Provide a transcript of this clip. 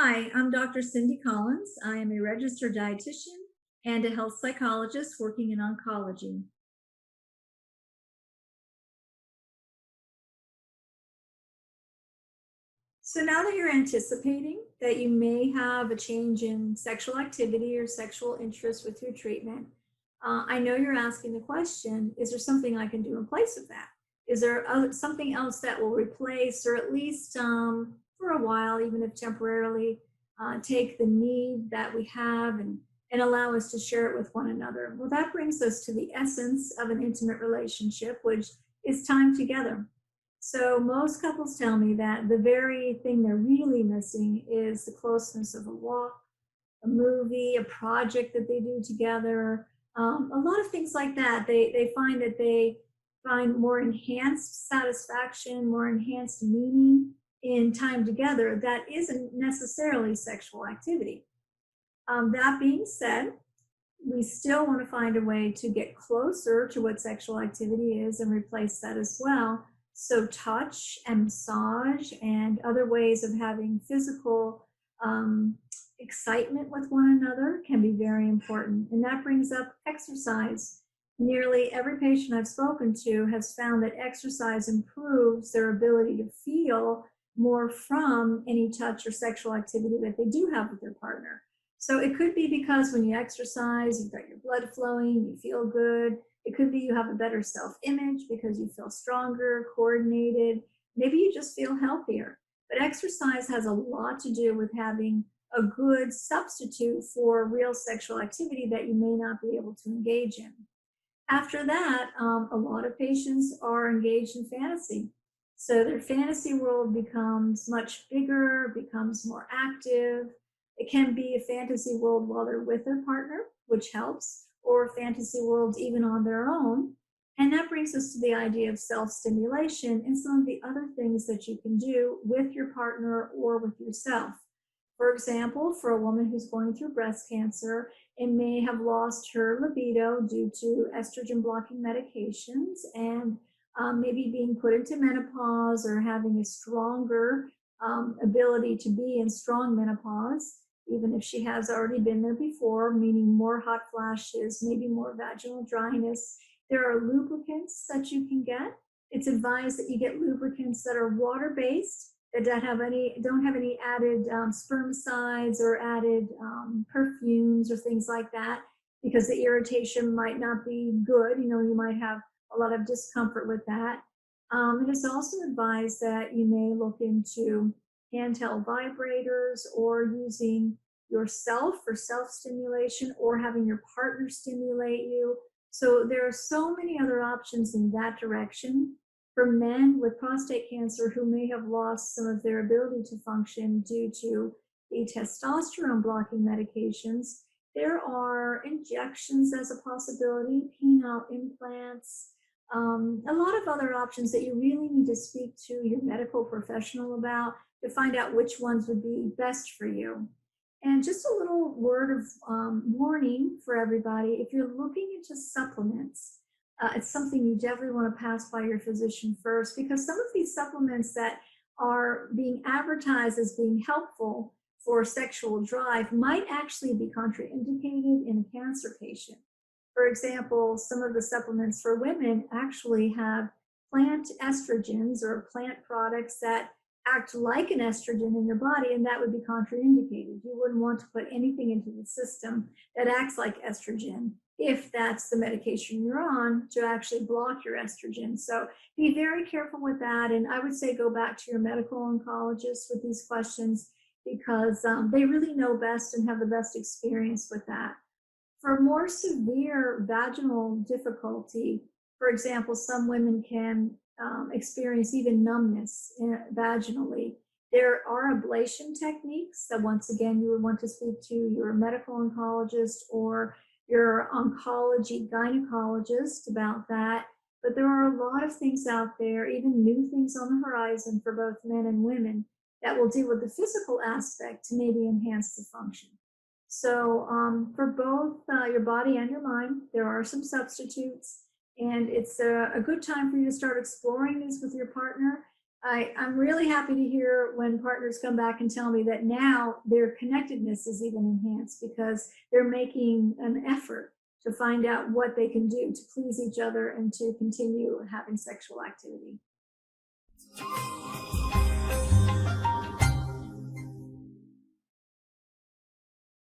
Hi, I'm Dr. Cindy Collins. I am a registered dietitian and a health psychologist working in oncology. So now that you're anticipating that you may have a change in sexual activity or sexual interest with your treatment, I know you're asking the question, is there something I can do in place of that? Is there something else that will replace or at least for a while, even if temporarily, take the need that we have and allow us to share it with one another? Well, that brings us to the essence of an intimate relationship, which is time together. So most couples tell me that the very thing they're really missing is the closeness of a walk, a movie, a project that they do together, a lot of things like that. They find that they find more enhanced satisfaction, more enhanced meaning in time together that isn't necessarily sexual activity. That being said, we still want to find a way to get closer to what sexual activity is and replace that as well. So, touch and massage and other ways of having physical excitement with one another can be very important. And that brings up exercise. Nearly every patient I've spoken to has found that exercise improves their ability to feel more from any touch or sexual activity that they do have with their partner. So it could be because when you exercise, you've got your blood flowing, you feel good. It could be you have a better self-image because you feel stronger, coordinated. Maybe you just feel healthier. But exercise has a lot to do with having a good substitute for real sexual activity that you may not be able to engage in. After that, a lot of patients are engaged in fantasy. So their fantasy world becomes much bigger, becomes more active. It can be a fantasy world while they're with their partner, which helps, or fantasy worlds even on their own. And that brings us to the idea of self-stimulation and some of the other things that you can do with your partner or with yourself. For example, for a woman who's going through breast cancer and may have lost her libido due to estrogen blocking medications and maybe being put into menopause or having a stronger ability to be in strong menopause, even if she has already been there before, meaning more hot flashes, maybe more vaginal dryness. There are lubricants that you can get. It's advised that you get lubricants that are water-based, that don't have any added spermicides or added perfumes or things like that, because the irritation might not be good. You might have a lot of discomfort with that. It is also advised that you may look into handheld vibrators or using yourself for self-stimulation or having your partner stimulate you. So there are so many other options in that direction. For men with prostate cancer who may have lost some of their ability to function due to the testosterone blocking medications, there are injections as a possibility, penile implants, a lot of other options that you really need to speak to your medical professional about to find out which ones would be best for you. And just a little word of warning for everybody, if you're looking into supplements, it's something you definitely want to pass by your physician first, because some of these supplements that are being advertised as being helpful for sexual drive might actually be contraindicated in a cancer patient. For example, some of the supplements for women actually have plant estrogens or plant products that act like an estrogen in your body, and that would be contraindicated. You wouldn't want to put anything into the system that acts like estrogen if that's the medication you're on to actually block your estrogen. So be very careful with that. And I would say go back to your medical oncologist with these questions, because they really know best and have the best experience with that. For more severe vaginal difficulty, for example, some women can experience even numbness vaginally. There are ablation techniques that, once again, you would want to speak to your medical oncologist or your oncology gynecologist about that. But there are a lot of things out there, even new things on the horizon for both men and women, that will deal with the physical aspect to maybe enhance the function. So for both your body and your mind, there are some substitutes, and it's a good time for you to start exploring these with your partner I'm really happy to hear when partners come back and tell me that now their connectedness is even enhanced because they're making an effort to find out what they can do to please each other and to continue having sexual activity.